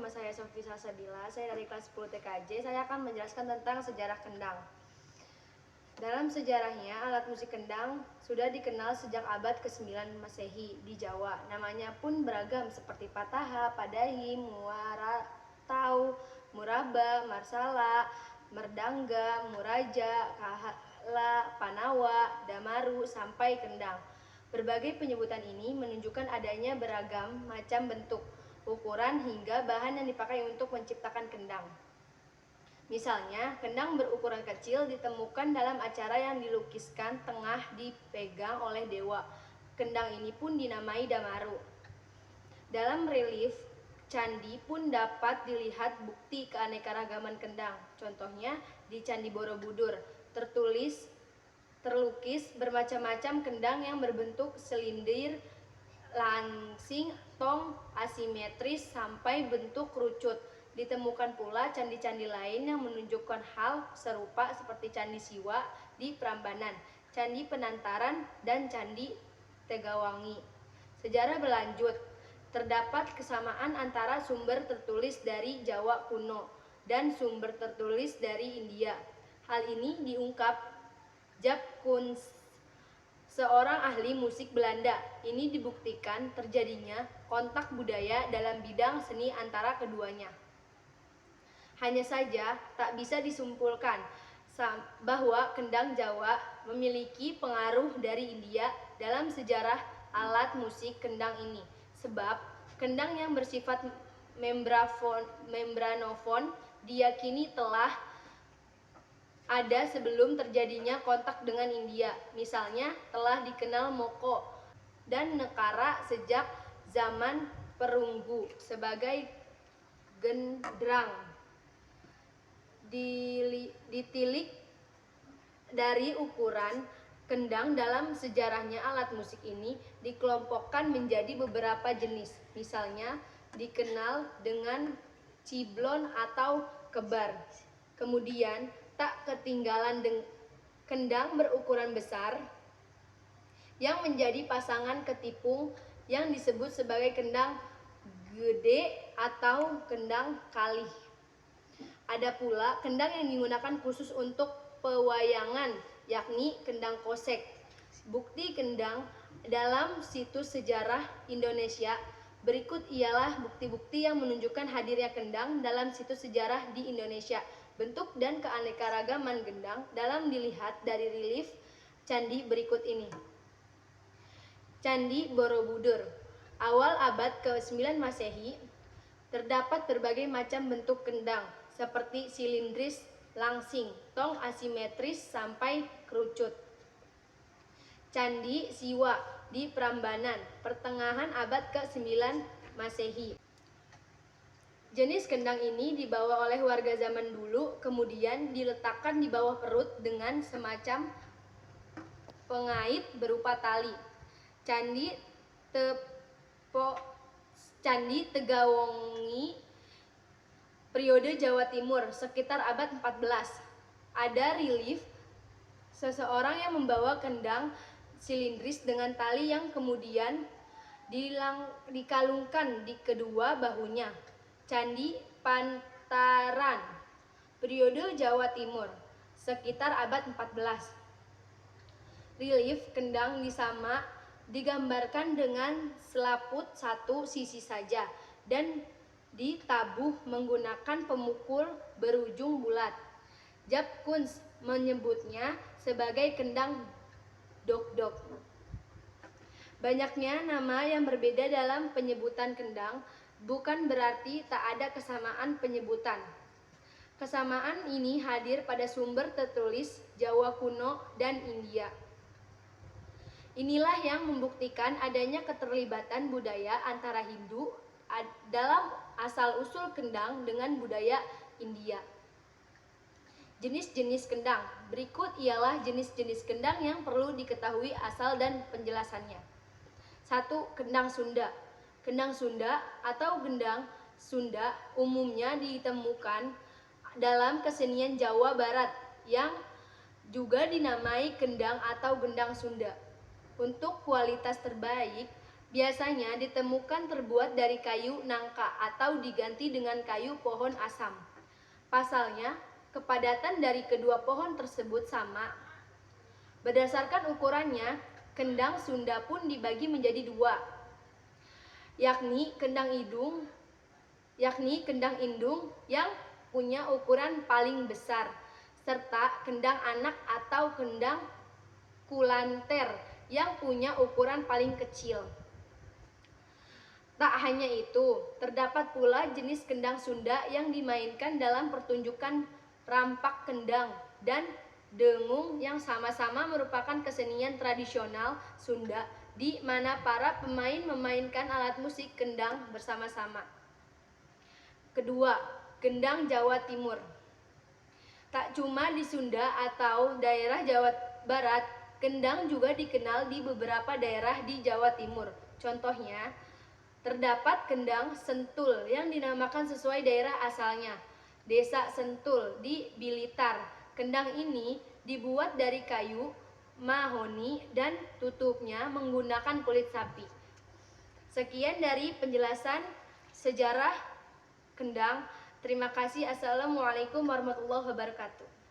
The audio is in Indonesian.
nama saya Sofi Salsabila, saya dari kelas 10 TKJ. Saya akan menjelaskan tentang sejarah kendang. Dalam sejarahnya, alat musik kendang sudah dikenal sejak abad ke-9 Masehi di Jawa. Namanya pun beragam seperti pataha, padahi, muaratau, muraba, marsala, merdangga, muraja, kahala, panawa, damaru, sampai kendang. Berbagai penyebutan ini menunjukkan adanya beragam macam bentuk, ukuran, hingga bahan yang dipakai untuk menciptakan kendang. Misalnya, kendang berukuran kecil ditemukan dalam acara yang dilukiskan tengah dipegang oleh dewa. Kendang ini pun dinamai damaru. Dalam relief candi pun dapat dilihat bukti keanekaragaman kendang. Contohnya di Candi Borobudur terlukis bermacam-macam kendang yang berbentuk silindir, langsing, tong, asimetris, sampai bentuk kerucut. Ditemukan pula candi-candi lain yang menunjukkan hal serupa seperti Candi Siwa di Prambanan, Candi Penantaran, dan Candi Tegawangi. Sejarah berlanjut. Terdapat kesamaan antara sumber tertulis dari Jawa kuno dan sumber tertulis dari India. Hal ini diungkap Jaap Koens, seorang ahli musik Belanda. Ini dibuktikan terjadinya kontak budaya dalam bidang seni antara keduanya. Hanya saja tak bisa disimpulkan bahwa kendang Jawa memiliki pengaruh dari India dalam sejarah alat musik kendang ini, sebab kendang yang bersifat membranofon diyakini telah ada sebelum terjadinya kontak dengan India. Misalnya telah dikenal Moko dan Nekara sejak zaman perunggu sebagai gendrang. Ditilik dari ukuran kendang dalam sejarahnya, alat musik ini dikelompokkan menjadi beberapa jenis. Misalnya dikenal dengan ciblon atau kebar. Kemudian tak ketinggalan kendang berukuran besar yang menjadi pasangan ketipung yang disebut sebagai kendang gede atau kendang kalih. Ada pula kendang yang digunakan khusus untuk pewayangan, yakni kendang kosek. Bukti kendang dalam situs sejarah Indonesia berikut ialah bukti-bukti yang menunjukkan hadirnya kendang dalam situs sejarah di Indonesia. Bentuk dan keanekaragaman kendang dalam dilihat dari relief candi berikut ini. Candi Borobudur. Awal abad ke-9 Masehi, terdapat berbagai macam bentuk kendang seperti silindris, langsing, tong, asimetris, sampai kerucut. Candi Siwa di Prambanan, pertengahan abad ke-9 Masehi. Jenis kendang ini dibawa oleh warga zaman dulu, kemudian diletakkan di bawah perut dengan semacam pengait berupa tali. Candi Tegawangi, periode Jawa Timur, sekitar abad 14. Ada relief seseorang yang membawa kendang silindris dengan tali yang kemudian dikalungkan di kedua bahunya. Candi Pantaran, periode Jawa Timur, sekitar abad 14. Relief kendang di Sama digambarkan dengan selaput satu sisi saja dan ditabuh menggunakan pemukul berujung bulat. Jaap Koens menyebutnya sebagai kendang dok-dok. Banyaknya nama yang berbeda dalam penyebutan kendang bukan berarti tak ada kesamaan penyebutan. Kesamaan ini hadir pada sumber tertulis Jawa kuno dan India. Inilah yang membuktikan adanya keterlibatan budaya antara Hindu dalam asal-usul kendang dengan budaya India. Jenis-jenis kendang. Berikut ialah jenis-jenis kendang yang perlu diketahui asal dan penjelasannya. 1. Kendang Sunda. Kendang Sunda atau gendang Sunda umumnya ditemukan dalam kesenian Jawa Barat yang juga dinamai kendang atau gendang Sunda. Untuk kualitas terbaik Biasanya ditemukan terbuat dari kayu nangka atau diganti dengan kayu pohon asam. Pasalnya, kepadatan dari kedua pohon tersebut sama. Berdasarkan ukurannya, kendang Sunda pun dibagi menjadi dua, yakni kendang indung yang punya ukuran paling besar, serta kendang anak atau kendang kulanter yang punya ukuran paling kecil. Tak hanya itu, terdapat pula jenis kendang Sunda yang dimainkan dalam pertunjukan rampak kendang dan dengung yang sama-sama merupakan kesenian tradisional Sunda di mana para pemain memainkan alat musik kendang bersama-sama. Kedua, kendang Jawa Timur. Tak cuma di Sunda atau daerah Jawa Barat, kendang juga dikenal di beberapa daerah di Jawa Timur. Contohnya, terdapat kendang Sentul yang dinamakan sesuai daerah asalnya, Desa Sentul di Blitar. Kendang ini dibuat dari kayu mahoni dan tutupnya menggunakan kulit sapi. Sekian dari penjelasan sejarah kendang. Terima kasih. Assalamualaikum warahmatullahi wabarakatuh.